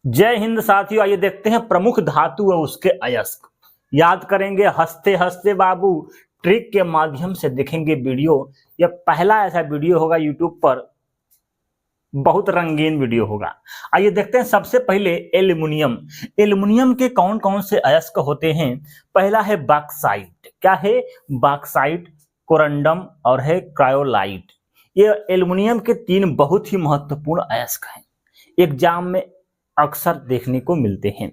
जय हिंद साथियों, आइए देखते हैं प्रमुख धातु व उसके अयस्क। याद करेंगे हंसते हंसते बाबू, ट्रिक के माध्यम से देखेंगे वीडियो। यह पहला ऐसा वीडियो होगा यूट्यूब पर, बहुत रंगीन वीडियो होगा। आइए देखते हैं सबसे पहले एल्युमिनियम। एल्युमिनियम के कौन कौन से अयस्क होते हैं। पहला है बॉक्साइट, क्या है बॉक्साइट, कोरंडम और है क्रायोलाइट। ये एल्युमिनियम के तीन बहुत ही महत्वपूर्ण अयस्क हैं, एग्जाम में अक्सर देखने को मिलते हैं।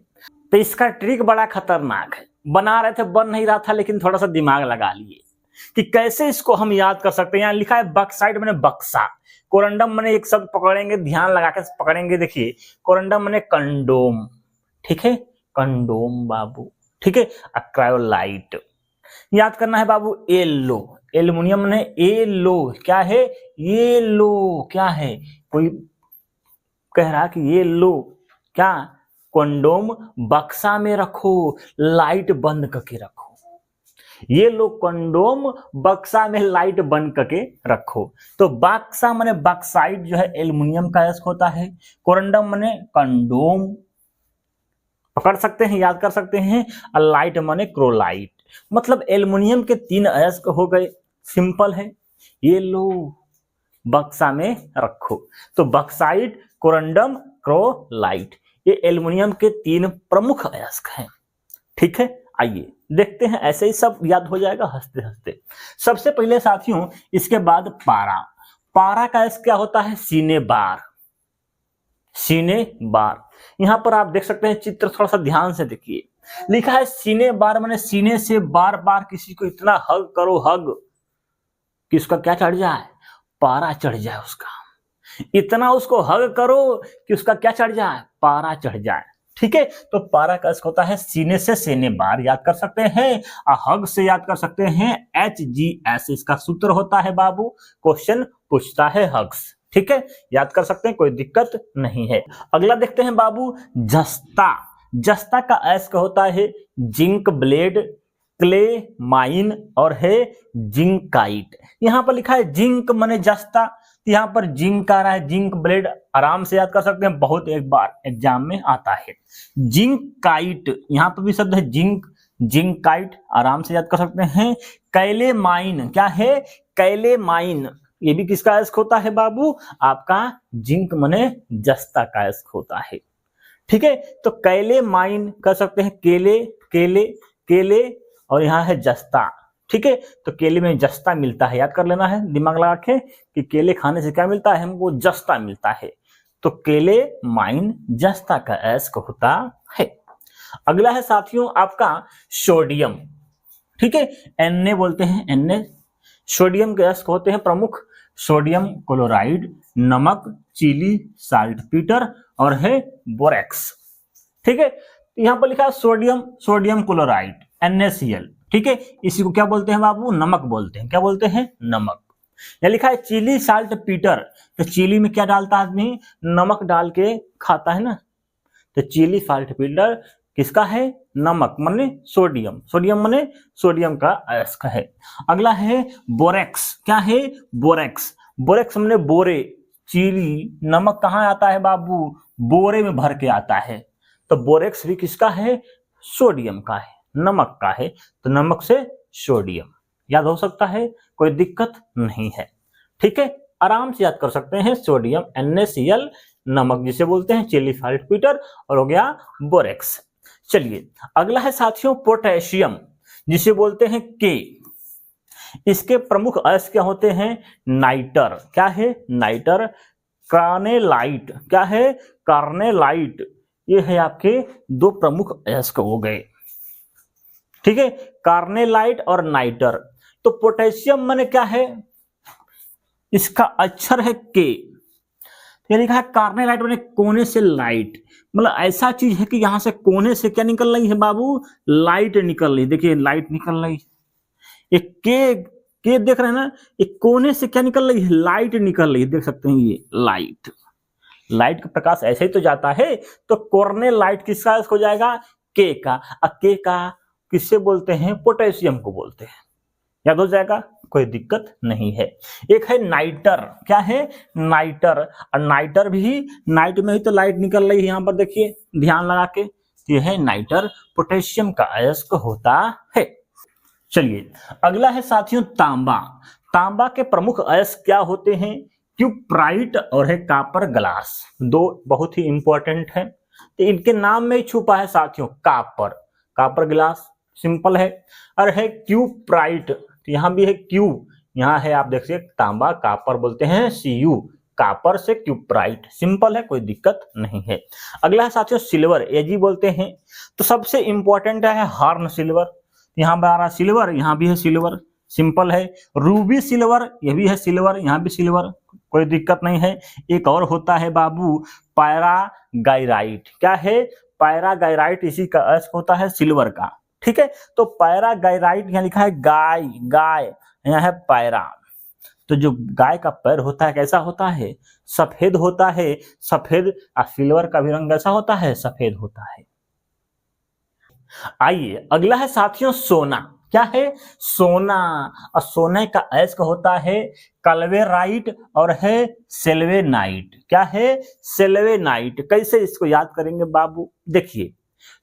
तो इसका ट्रिक बड़ा खतरनाक है, बना रहे थे बन नहीं रहा था, लेकिन थोड़ा सा दिमाग लगा लिए कि कैसे इसको हम याद कर सकते हैं। यहाँ लिखा है बॉक्साइट माने बक्सा, कोरंडम माने एक शब्द पकड़ेंगे, ध्यान लगा के पकड़ेंगे। देखिए कोरंडम माने कंडोम, ठीक है कंडोम बाबू, ठीक है। क्रायोलाइट याद करना है बाबू। येलो, एल्युमिनियम माने येलो, क्या है येलो, क्या है, कोई कह रहा कि ये लो क्या, कंडोम बक्सा में रखो, लाइट बंद करके रखो। ये लो कंडोम बक्सा में लाइट बंद करके रखो। तो बक्सा माने बॉक्साइट जो है एल्युमिनियम का अयस्क होता है, कोरंडम माने कंडोम, पकड़ सकते हैं, याद कर सकते हैं। और लाइट माने क्रोलाइट। मतलब एल्युमिनियम के तीन अयस्क हो गए, सिंपल है। ये लो बक्सा में रखो, तो बॉक्साइट, कोरंडम, क्रोलाइट, ये एल्युमिनियम के तीन प्रमुख अयस्क हैं, ठीक है। आइए देखते हैं, ऐसे ही सब याद हो जाएगा हंसते हंसते। सबसे पहले साथियों इसके बाद पारा। पारा का अयस्क क्या होता है, सीने बार, सीने बार। यहां पर आप देख सकते हैं चित्र, थोड़ा सा ध्यान से देखिए, लिखा है सीने बार माने सीने से बार बार किसी को इतना हग करो, हग कि उसका क्या चढ़ जाए, पारा चढ़ जाए उसका। इतना उसको हग करो कि उसका क्या चढ़ जाए, पारा चढ़ जाए, ठीक है। तो पारा का अयस्क होता है सीने से सेने बार, याद कर सकते हैं। और हग से याद कर सकते हैं HGS, इसका सूत्र होता है बाबू, क्वेश्चन पूछता है हग्स, ठीक है, याद कर सकते हैं, कोई दिक्कत नहीं है। अगला देखते हैं बाबू जस्ता। जस्ता का अयस्क होता है जिंक ब्लेड, क्ले माइन और है जिंकाइट। यहां पर लिखा है जिंक माने जस्ता, यहां पर जिंक आ रहा है, जिंक ब्लेड आराम से याद कर सकते हैं, बहुत एक बार एग्जाम में आता है। जिंकाइट, यहां पर भी शब्द है जिंक, जिंकाइट आराम से याद कर सकते हैं। कैलेमाइन, क्या है कैलेमाइन, ये भी किसका अयस्क होता है बाबू, आपका जिंक माने जस्ता का अयस्क होता है, ठीक है। तो कैलेमाइन कर सकते हैं, केले केले केले, और यहाँ है जस्ता, ठीक है। तो केले में जस्ता मिलता है, याद कर लेना है, दिमाग लगा के कि केले खाने से क्या मिलता है हमको, जस्ता मिलता है। तो केले माइन जस्ता का अयस्क होता है। अगला है साथियों आपका सोडियम, ठीक है, Na बोलते हैं, Na। सोडियम के अयस्क होते हैं प्रमुख, सोडियम क्लोराइड, नमक, चिली, साल्टपीटर और है बोरेक्स, ठीक है। यहां पर लिखा है सोडियम, सोडियम क्लोराइड NaCl, ठीक है। इसी को क्या बोलते हैं बाबू, नमक बोलते हैं, क्या बोलते हैं, नमक। यह लिखा है चिली साल्टपीटर, तो चिली में क्या डालता है आदमी, नमक डाल के खाता है ना, तो चिली साल्टपीटर किसका है, नमक माने सोडियम, सोडियम माने सोडियम का अयस्क है। अगला है बोरेक्स, क्या है बोरेक्स, बोरेक्स माने बोरे, चिली नमक कहाँ आता है बाबू, बोरे में भर के आता है, तो बोरेक्स भी किसका है, सोडियम का है, नमक का है, तो नमक से सोडियम, याद हो सकता है, कोई दिक्कत नहीं है, ठीक है, आराम से याद कर सकते हैं। सोडियम NaCl, नमक जिसे बोलते हैं चिली साल्टपीटर, और हो गया बोरेक्स। चलिए अगला है साथियों पोटेशियम, जिसे बोलते हैं के। इसके प्रमुख अयस्क क्या होते हैं, नाइटर, क्या है नाइटर, कार्नेलाइट, क्या है कार्नेलाइट, ये है आपके दो प्रमुख अयस्क हो गए, ठीक है, कार्नेलाइट और नाइटर। तो पोटेशियम माने क्या है, इसका अक्षर है के, ये लिखा है कार्नेलाइट माने कोने से लाइट, मतलब ऐसा चीज है कि यहां से कोने से क्या निकल रही है बाबू, लाइट निकल रही, देखिए लाइट निकल रही, एक के देख रहे हैं ना, एक कोने से क्या निकल रही है, लाइट निकल रही, देख सकते हैं ये लाइट, लाइट का प्रकाश ऐसे ही तो जाता है। तो कॉर्नेलाइट किसका हो जाएगा, के का, के का किससे बोलते हैं, पोटेशियम को बोलते हैं, याद हो जाएगा। कोई दिक्कत नहीं है। एक है नाइटर, क्या है नाइटर, और नाइटर भी नाइट में ही तो लाइट निकल रही है, यहाँ पर देखिए ध्यान लगा के, यह है नाइटर, पोटेशियम का अयस्क होता है। चलिए अगला है साथियों तांबा। तांबा के प्रमुख अयस्क क्या होते हैं, क्यूप्राइट और है कापर ग्लास, दो बहुत ही इंपॉर्टेंट है, तो इनके नाम में ही छुपा है साथियों कापर, कापर ग्लास सिंपल है, और है क्यूप्राइट, तो यहाँ भी है क्यू, यहाँ है आप देखिए तांबा कापर बोलते हैं Cu, कापर से क्यूप्राइट, सिंपल है कोई दिक्कत नहीं है। अगला है साथियों सिल्वर, Ag बोलते हैं, तो सबसे इंपॉर्टेंट है हार्न सिल्वर, यहाँ पर आ रहा सिल्वर, यहाँ भी है सिल्वर, सिंपल है। रूबी सिल्वर, ये भी है सिल्वर, यहाँ भी सिल्वर, कोई दिक्कत नहीं है। एक और होता है बाबू पैरागाइराइट, क्या है पैरागाइराइट, इसी का अयस्क होता है सिल्वर का, ठीक है। तो पैरागाइराइट यहाँ लिखा है गाय, गाय, यहाँ है पैरा, तो जो गाय का पैर होता है कैसा होता है, सफेद होता है, सफेद, और सिल्वर का भी रंग कैसा होता है, सफेद होता है। आइए अगला है साथियों सोना, क्या है सोना, और सोने का अयस्क होता है कल्वेराइट और है सेल्वेनाइट, क्या है सेल्वेनाइट। कैसे इसको याद करेंगे बाबू, देखिए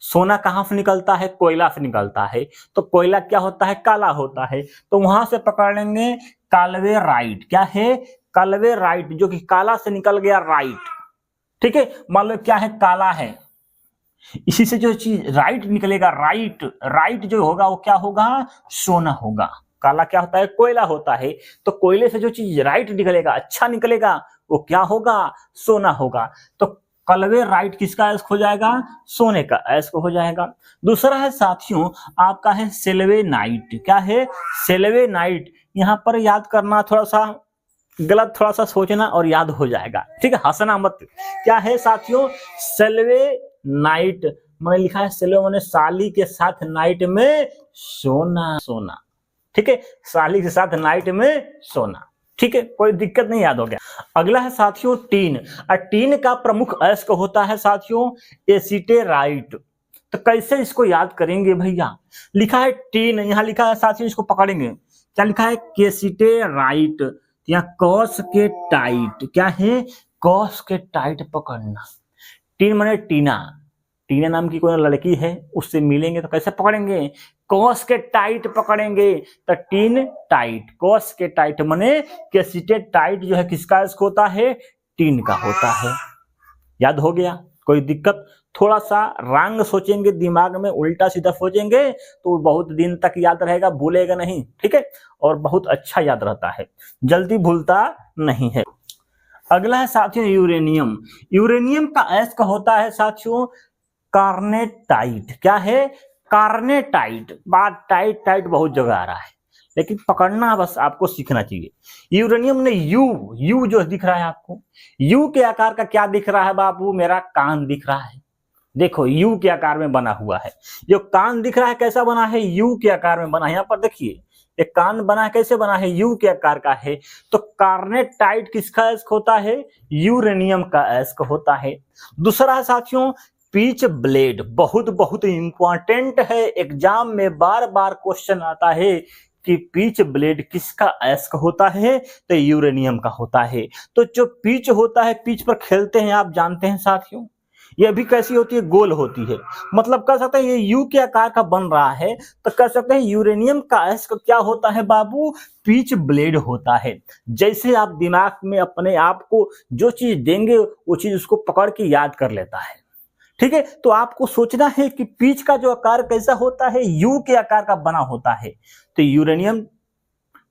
सोना कहां से निकलता है, कोयला से निकलता है, तो कोयला क्या होता है, काला होता है, तो वहां से पकड़ लेंगे कल्वेराइट, क्या है कल्वेराइट, जो कि काला से निकल गया राइट, ठीक है। मान लो क्या है काला है, इसी से जो चीज राइट निकलेगा, राइट, राइट जो होगा वो क्या होगा, सोना होगा। काला क्या होता है, कोयला होता है, तो कोयले से जो चीज राइट निकलेगा, अच्छा निकलेगा, वो क्या होगा, सोना होगा। तो कलवे राइट किसका अयस्क हो जाएगा, सोने का अयस्क हो जाएगा। दूसरा है साथियों आपका है सेल्वेनाइट, क्या है सेल्वेनाइट, यहाँ पर याद करना थोड़ा सा गलत, थोड़ा सा सोचना और याद हो जाएगा, ठीक है, हंसना मत। क्या है साथियों सेल्वेनाइट, मैंने लिखा है सेल्वे मैंने साली के साथ नाइट में सोना, सोना, ठीक है, साली के साथ नाइट में सोना, ठीक है, कोई दिक्कत नहीं, याद हो गया। अगला है साथियों टीन, और टीन का प्रमुख अयस्क होता है साथियों एसीटेराइट। तो कैसे इसको याद करेंगे भैया, लिखा है टीन, यहाँ लिखा है साथियों, इसको पकड़ेंगे, क्या लिखा है केसिटेराइट, या कॉस के टाइट, क्या है कॉस के टाइट पकड़ना। टीन माने टीना, टीना नाम की कोई लड़की है, उससे मिलेंगे तो कैसे पकड़ेंगे, कॉस के टाइट पकड़ेंगे, तो टीन टाइट, कॉस के टाइट माने केसिटेट टाइट जो है किसका अयस्क होता है, टीन का होता है। याद हो गया, कोई दिक्कत, थोड़ा सा रंग सोचेंगे दिमाग में, उल्टा सीधा सोचेंगे तो बहुत दिन तक याद रहेगा, भूलेगा नहीं, ठीक है, और बहुत अच्छा याद रहता है, जल्दी भूलता नहीं है। अगला है साथियों यूरेनियम, यूरेनियम का अयस्क होता है साथियों कार्नेटाइट, क्या है कार्नेटाइट, बात टाइट टाइट बहुत जगह आ रहा है, लेकिन पकड़ना बस आपको सीखना चाहिए। यूरेनियम ने यू जो दिख रहा है आपको, यू के आकार का क्या दिख रहा है बाबू, मेरा कान दिख रहा है, देखो यू के आकार में बना हुआ है, जो कान दिख रहा है कैसा बना है, यू के आकार में बना है। यहाँ पर देखिए एक कान बना है, कैसे बना है, यू के आकार का है। तो कार्नेटाइट किसका अयस्क होता है, यूरेनियम का अयस्क होता है। दूसरा है साथियों पीच ब्लेड, बहुत बहुत इंपॉर्टेंट है, एग्जाम में बार बार क्वेश्चन आता है कि पीच ब्लेड किसका अयस्क होता है, तो यूरेनियम का होता है। तो जो पीच होता है, पीच पर खेलते हैं आप जानते हैं साथियों, यह भी कैसी होती है, गोल होती है, मतलब कह सकते हैं ये यू के आकार का बन रहा है, तो कह सकते हैं यूरेनियम का अयस्क क्या होता है बाबू, पीच ब्लेड होता है। जैसे आप दिमाग में अपने आप को जो चीज देंगे वो चीज उसको पकड़ के याद कर लेता है, ठीक है। तो आपको सोचना है कि पीच का जो आकार कैसा होता है, यू के आकार का बना होता है, तो यूरेनियम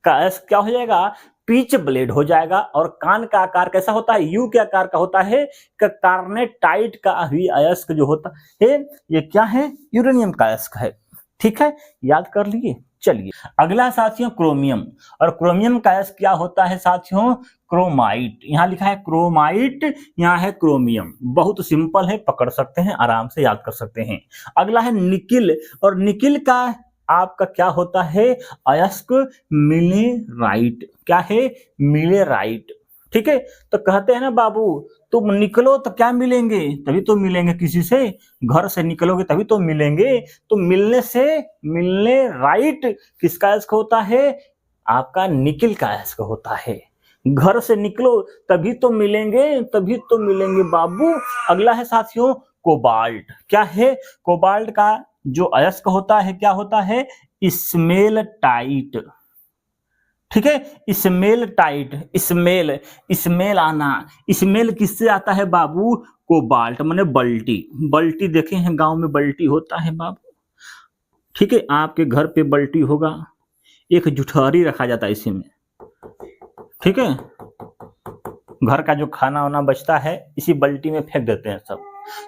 का अयस्क क्या हो जाएगा, पीच ब्लेड हो जाएगा। और कान का आकार कैसा होता है, यू के आकार का होता है, कार्नेटाइट का भी अयस्क जो होता है ये क्या है, यूरेनियम का अयस्क है, ठीक है, याद कर लिए। चलिए अगला साथियों क्रोमियम, और क्रोमियम का अयस्क क्या होता है साथियों, क्रोमाइट, यहाँ लिखा है क्रोमाइट, यहाँ है क्रोमियम, बहुत सिंपल है, पकड़ सकते हैं, आराम से याद कर सकते हैं। अगला है निकिल, और निकिल का आपका क्या होता है अयस्क, मिलेराइट, क्या है मिलेराइट, ठीक है। तो कहते हैं ना बाबू तुम निकलो तो क्या मिलेंगे, तभी तो मिलेंगे, किसी से घर से निकलोगे तभी तो मिलेंगे, तो मिलने से मिलने राइट किसका अयस्क होता है, आपका निकिल का अयस्क होता है। घर से निकलो तभी तो मिलेंगे, तभी तो मिलेंगे बाबू। अगला है साथियों कोबाल्ट। क्या है? कोबाल्ट का जो अयस्क होता है क्या होता है? Smell tight. ठीक है, स्मेल टाइट, स्मेल, स्मेल आना। स्मेल किससे आता है बाबू? कोबाल्ट माने बल्टी। बल्टी देखे हैं गांव में बल्टी होता है बाबू। ठीक है, आपके घर पे बल्टी होगा, एक जुठहरी रखा जाता है इसी में। ठीक है, घर का जो खाना वाना बचता है इसी बल्टी में फेंक देते हैं सब।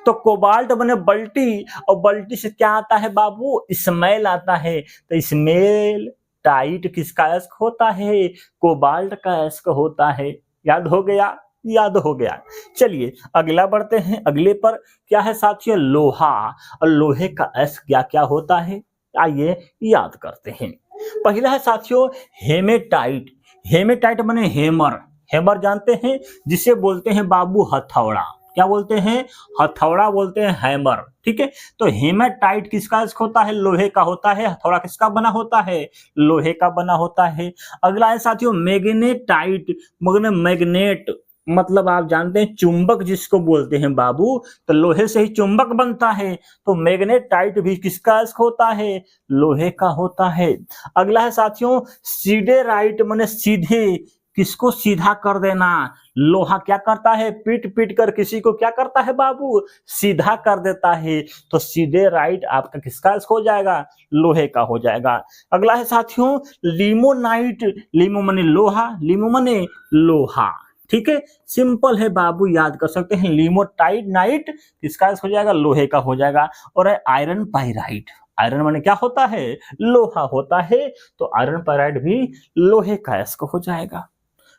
तो कोबाल्ट बने बल्टी, और बल्टी से क्या आता है बाबू? स्मेल आता है। तो स्मेल टाइट किसका अयस्क होता है? कोबाल्ट का अयस्क होता है। याद हो गया? याद हो गया। चलिए अगला बढ़ते हैं, अगले पर क्या है साथियों? लोहा। और लोहे का अयस्क क्या क्या होता है? आइए याद करते हैं। पहला है साथियों हेमेटाइट। हेमेटाइट माने हेमर। हेमर जानते हैं, जिसे बोलते हैं बाबू हथौड़ा। क्या बोलते हैं? हथौड़ा बोलते हैं हैमर। ठीक है, तो हेमेटाइट किसका अयस्क होता है? लोहे का होता है। हथौड़ा किसका बना होता है? लोहे का बना होता है। अगला है साथियों मैग्नेटाइट। मगर मैग्नेट मतलब आप जानते हैं चुंबक जिसको बोलते हैं बाबू, तो लोहे से ही चुंबक बनता है। तो मैग्नेटाइट भी किसका अयस्क होता है? लोहे का होता है। अगला है साथियों सीडेराइट माने सीधे, किसको सीधा कर देना। लोहा क्या करता है? पीट पीट कर किसी को क्या करता है बाबू? सीधा कर देता है। तो सीडेराइट आपका किसका अयस्क हो जाएगा? लोहे का हो जाएगा। अगला है साथियों लिमोनाइट। लिमो माने लोहा, लिमो माने लोहा। ठीक है, सिंपल है बाबू, याद कर सकते हैं। लिमोटाइट नाइट किसका अयस्क हो जाएगा? लोहे का हो जाएगा। और है आयरन पाइराइट। आयरन माने क्या होता है? लोहा होता है। तो आयरन पाइराइट भी लोहे का अयस्क हो जाएगा।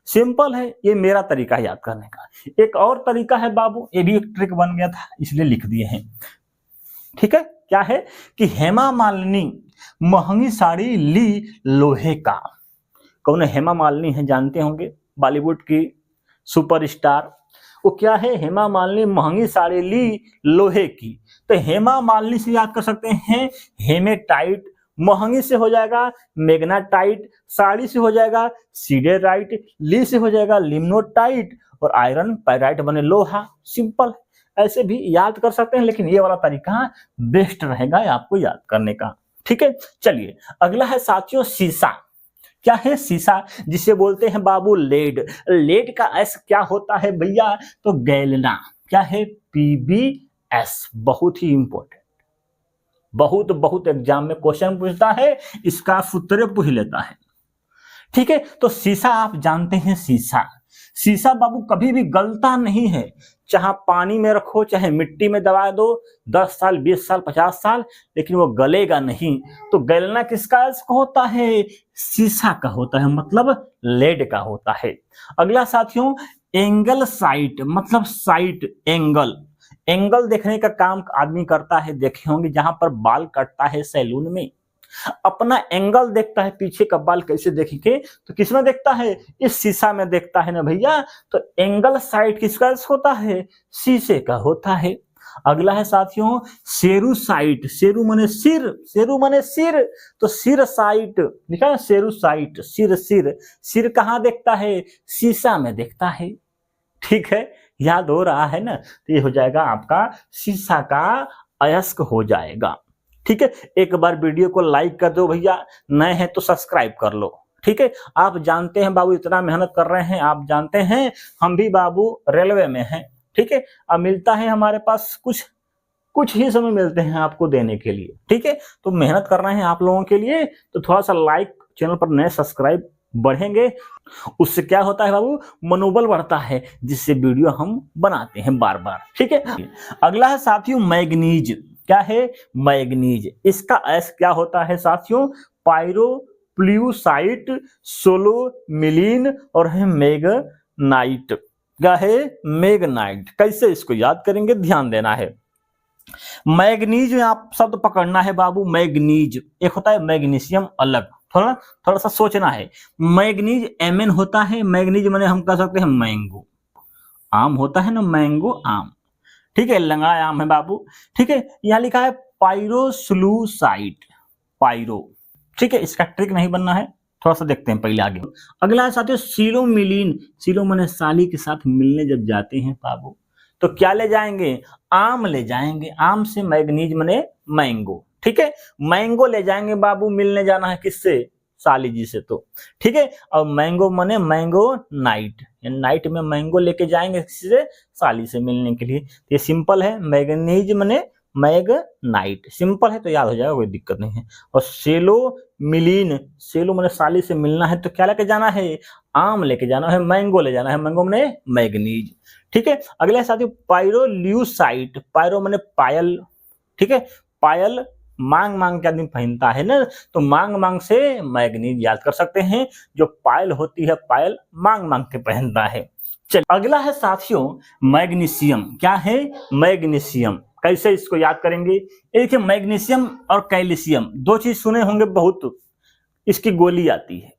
सिंपल है, ये मेरा तरीका है याद करने का। एक और तरीका है बाबू, ये भी एक ट्रिक बन गया था इसलिए लिख दिए हैं। ठीक है, क्या है कि हेमा मालिनी महंगी साड़ी ली लोहे का। कौन है हेमा मालिनी? है जानते होंगे, बॉलीवुड की सुपरस्टार। वो क्या है? हेमा मालिनी महंगी साड़ी ली लोहे की। तो हेमा मालिनी से याद कर सकते हैं हेमेटाइट, महंगी से हो जाएगा मैग्नेटाइट, साड़ी से हो जाएगा सीडेराइट, ली से हो जाएगा लिमनोटाइट, और आयरन पाइराइट बने लोहा। सिंपल, ऐसे भी याद कर सकते हैं, लेकिन ये वाला तरीका बेस्ट रहेगा आपको याद करने का। ठीक है, चलिए अगला है साथियों शीशा। क्या है? शीशा, जिसे बोलते हैं बाबू लेड। लेड का अयस्क क्या होता है भैया? तो गैलेना। क्या है? पीबीएस। बहुत ही इंपॉर्टेंट, बहुत बहुत एग्जाम में क्वेश्चन पूछता है, इसका सूत्र पूछ लेता है। ठीक है, तो शीशा आप जानते हैं, शीशा, शीशा बाबू कभी भी गलता नहीं है। चाहे पानी में रखो, चाहे मिट्टी में दबा दो, 10 साल 20 साल 50 साल, लेकिन वो गलेगा नहीं। तो गलना किसका अयस्क होता है? शीशा का होता है, मतलब लेड का होता है। अगला साथियों एंगल साइट, मतलब साइट एंगल। एंगल देखने का काम आदमी करता है, देखे होंगे जहां पर बाल कटता है सैलून में, अपना एंगल देखता है, पीछे का बाल कैसे देखेंगे, तो किसमें देखता है? इस शीशा में देखता है ना भैया। तो एंगल साइट किसका होता है? शीशे का होता है। अगला है साथियों शेरू साइट। शेरू माने सिर, शेरू माने सिर, तो सिर साइट लिखा है, शेरू साइट, सिर, सिर, सिर कहाँ देखता है? शीशा में देखता है। ठीक है, याद हो रहा है ना? तो ये हो जाएगा आपका शीशा का अयस्क हो जाएगा। ठीक है, एक बार वीडियो को लाइक कर दो भैया, नए हैं तो सब्सक्राइब कर लो। ठीक है, आप जानते हैं बाबू इतना मेहनत कर रहे हैं, आप जानते हैं हम भी बाबू रेलवे में हैं। ठीक है, अब मिलता है हमारे पास कुछ ही समय मिलते हैं आपको देने के लिए। ठीक है, तो मेहनत कर रहे हैं आप लोगों के लिए, तो थोड़ा सा लाइक, चैनल पर नए सब्सक्राइब बढ़ेंगे, उससे क्या होता है बाबू? मनोबल बढ़ता है, जिससे वीडियो हम बनाते हैं बार बार। ठीक है, अगला है साथियों मैग्नीज। क्या है? मैग्नीज। इसका अयस्क क्या होता है साथियों? पायरोप्लूसाइट, सोलोमिलीन, और है मैग्नाइट। क्या है? मैग्नाइट। कैसे इसको याद करेंगे, ध्यान देना है। मैग्नीज में आप शब्द पकड़ना है बाबू, मैग्नीज। एक होता है मैग्नीशियम अलग, थोड़ा सा सोचना है। मैग्नीज Mn होता है, मैग्नीज माने हम कह सकते हैं मैंगो, आम होता है ना, मैंगो आम। ठीक है, लंगड़ा आम है बाबू। ठीक है, यहाँ लिखा है पायरोस्लूसाइट, पायरो। ठीक है, इसका ट्रिक नहीं बनना है, थोड़ा सा देखते हैं पहले आगे। अगला है साथियों सिलोमिलीन। सिलो माने साली के साथ मिलने जब जाते हैं बाबू तो क्या ले जाएंगे, आम ले जाएंगे। आम से मैग्नीज माने मैंगो, ठीक है, मैंगो ले जाएंगे बाबू, मिलने जाना है किससे, साली जी से, तो ठीक है। और मैंगो माने मैंगो नाइट, नाइट में मैंगो लेके जाएंगे किसी से, साली से मिलने के लिए। ये सिंपल है, मैग्नीज माने मैग नाइट, सिंपल है तो याद हो जाएगा, कोई दिक्कत नहीं है। और सेलो मिलीन, सेलो माने साली से मिलना है तो क्या लेके जाना है, आम लेके जाना है, मैंगो ले जाना है, मैंगो माने मैग्नीज, ठीक है। अगले साथियों पायरोल्यूसाइट, पायरो माने पायल, ठीक है, पायल मांग मांग के आदमी पहनता है ना, तो मांग मांग से मैग्नीज याद कर सकते हैं। जो पायल होती है, पायल मांग मांग के पहनता है। चलिए अगला है साथियों मैग्नीशियम। क्या है, मैग्नीशियम। कैसे इसको याद करेंगे, देखिए मैग्नीशियम और कैल्शियम दो चीज सुने होंगे बहुत। इसकी गोली आती है,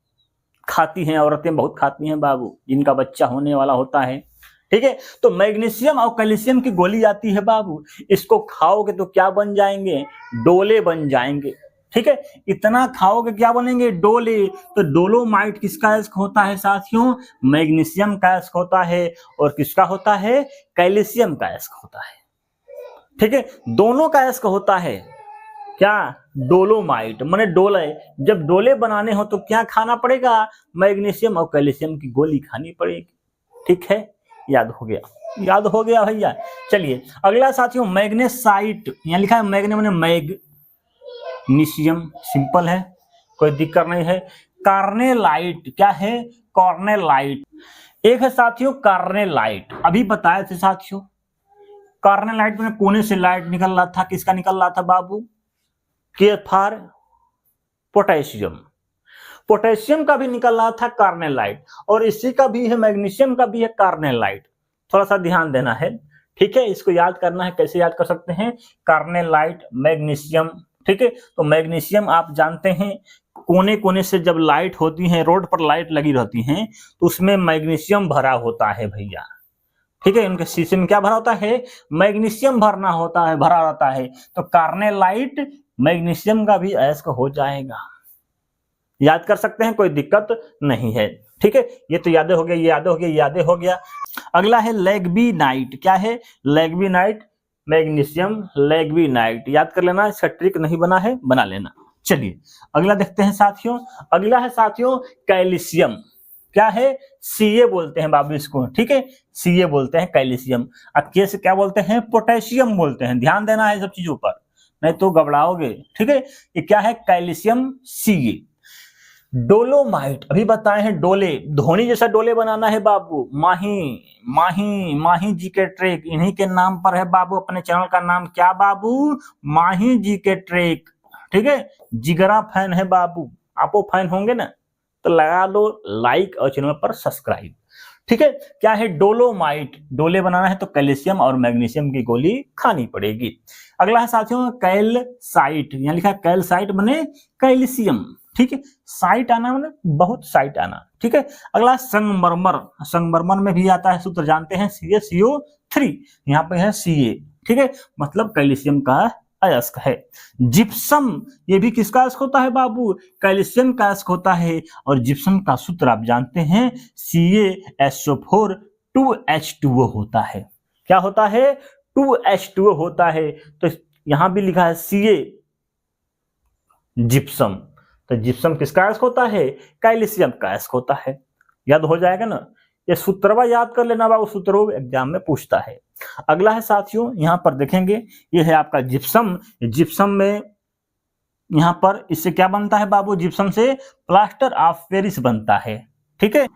खाती हैं औरतें, बहुत खाती हैं बाबू, जिनका बच्चा होने वाला होता है, ठीक है। तो मैग्नीशियम और कैल्शियम की गोली आती है बाबू, इसको खाओगे तो क्या बन जाएंगे, डोले बन जाएंगे, ठीक है। इतना खाओगे क्या बनेंगे, डोले। तो डोलोमाइट किसका एस्क होता है साथियों, मैग्नीशियम का एस्क होता है, और किसका होता है, कैल्शियम का एस्क होता है, ठीक है। दोनों का एस्क होता है क्या, डोलोमाइट माने डोले। जब डोले बनाने हो तो क्या खाना पड़ेगा, मैग्नीशियम और कैल्शियम की गोली खानी पड़ेगी, ठीक है। याद हो गया, याद हो गया भैया। चलिए अगला साथियों मैग्नेसाइट, यहाँ लिखा है मैग्ने माने मैग्नीशियम, सिंपल है, कोई दिक्कत नहीं है। कार्नेलाइट, क्या है, कार्नेलाइट। एक है साथियों कार्नेलाइट, अभी बताए थे साथियों, कार्नेलाइट में कोने से लाइट निकल रहा था, किसका निकल रहा था बाबू, के फॉर पोटेशियम, पोटेशियम का भी निकल रहा था कार्नेलाइट, और इसी का भी है, मैग्नीशियम का भी है कार्नेलाइट। थोड़ा सा ध्यान देना है, ठीक है, इसको याद करना है। कैसे याद कर सकते हैं, कार्नेलाइट, मैग्नीशियम, ठीक है। तो मैग्नीशियम आप जानते हैं, कोने कोने से जब लाइट होती है, रोड पर लाइट लगी रहती है, तो उसमें मैग्नीशियम भरा होता है भैया, ठीक है। उनके शीशे में क्या भरा होता है, मैग्नीशियम भरना होता है, भरा रहता है। तो कार्नेलाइट मैग्नीशियम का भी एस्क हो जाएगा, याद कर सकते हैं, कोई दिक्कत नहीं है, ठीक है। ये तो यादें हो गया, ये यादें हो गया, यादें हो गया। अगला है लेग्बीनाइट, क्या है, लेग्बीनाइट, मैग्नीशियम, लेग्बीनाइट, याद कर लेना, इसका ट्रिक नहीं बना है, बना लेना। चलिए अगला देखते हैं साथियों। अगला है साथियों कैल्शियम, क्या है, सीए बोलते हैं बाबू इसको, ठीक है, सीए बोलते हैं कैल्शियम। अब के से क्या बोलते हैं, पोटेशियम बोलते हैं, ध्यान देना है सब चीजों पर, नहीं तो घबराओगे, ठीक है। ये क्या है, कैल्शियम, सीए। डोलोमाइट, अभी बताए हैं डोले, धोनी जैसा डोले बनाना है बाबू, माही माही माही जी के ट्रेक, इन्हीं के नाम पर है बाबू, अपने चैनल का नाम क्या बाबू, माही जी के ट्रेक, ठीक है। जिगरा फैन है बाबू, आपो फैन होंगे ना, तो लगा लो लाइक और चैनल पर सब्सक्राइब, ठीक है। क्या है, डोलोमाइट, डोले बनाना है तो कैल्शियम और मैग्नीशियम की गोली खानी पड़ेगी। अगला है साथियों कैलसाइट, यहाँ लिखा है कैलसाइट बने कैल्शियम, ठीक है, साइट आना माने बहुत साइट आना, ठीक है। अगला संगमरमर, संगमरमर में भी आता है, सूत्र जानते हैं, CaCO3, यहाँ पे है Ca, ठीक है, मतलब कैल्शियम का अयस्क है। जिप्सम, ये भी किसका अयस्क होता है बाबू, कैल्शियम का अयस्क होता है, और जिप्सम का सूत्र आप जानते हैं, CaSO4 2H2O होता है। क्या होता है, 2H2O होता है। तो यहां भी लिखा है Ca, जिप्सम, तो जिप्सम किसका अयस्क होता है, कैल्शियम का अयस्क होता है। याद हो जाएगा ना, ये सूत्रवा याद कर लेना बाबू, सूत्र एग्जाम में पूछता है। अगला है साथियों, यहां पर देखेंगे, ये है आपका जिप्सम। जिप्सम में यहां पर इससे क्या बनता है बाबू, जिप्सम से प्लास्टर ऑफ पेरिस बनता है, ठीक है।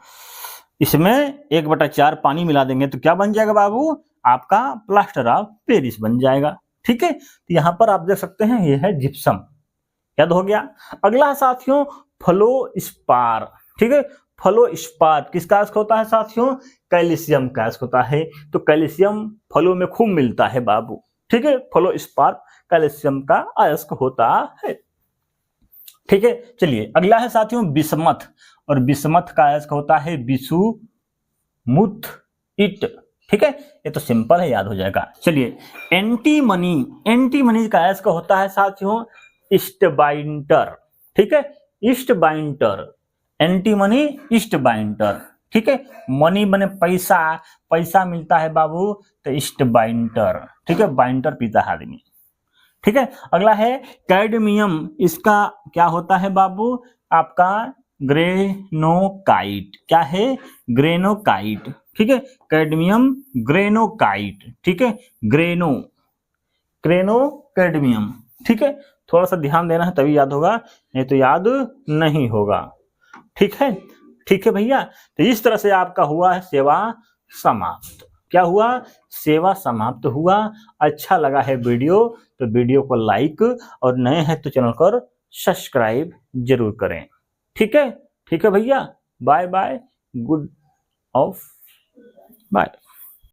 इसमें 1/4 पानी मिला देंगे तो क्या बन जाएगा बाबू, आपका प्लास्टर ऑफ पेरिस बन जाएगा, ठीक है। तो यहां पर आप देख सकते हैं, ये है जिप्सम, याद हो गया। अगला साथियों फ्लोस्पार, ठीक है, फ्लोस्पार किसका अयस्क होता है साथियों, कैल्शियम का अयस्क होता है। तो कैल्शियम फ्लो में खूब मिलता है बाबू, ठीक है, फ्लोस्पार कैल्शियम का अयस्क होता है, ठीक है। चलिए अगला है साथियों बिस्मथ, और बिस्मथ का अयस्क होता है बिसुमुथ इट, ठीक है, ये तो सिंपल है, याद हो जाएगा। चलिए एंटीमनी, एंटीमनी का अयस्क होता है साथियों ईस्ट बाइंटर, ठीक है, ईस्ट बाइंटर। एंटी मनी ईस्ट बाइंडर, ठीक है। मनी बने पैसा, पैसा मिलता है बाबू तो ईस्ट बाइंडर, ठीक है, बाइंडर पीता है आदमी, ठीक है। अगला है कैडमियम, इसका क्या होता है बाबू, आपका ग्रेनोकाइट, क्या है, ग्रेनोकाइट, ठीक है, कैडमियम ग्रेनोकाइट, ठीक है, ग्रेनो क्रेनो कैडमियम, ठीक है। थोड़ा सा ध्यान देना है तभी याद होगा, नहीं तो याद नहीं होगा, ठीक है। ठीक है भैया, तो इस तरह से आपका हुआ है सेवा समाप्त। क्या हुआ, सेवा समाप्त हुआ। अच्छा लगा है वीडियो तो वीडियो को लाइक और नए हैं तो चैनल को सब्सक्राइब जरूर करें, ठीक है। ठीक है भैया, bye bye, good of bye.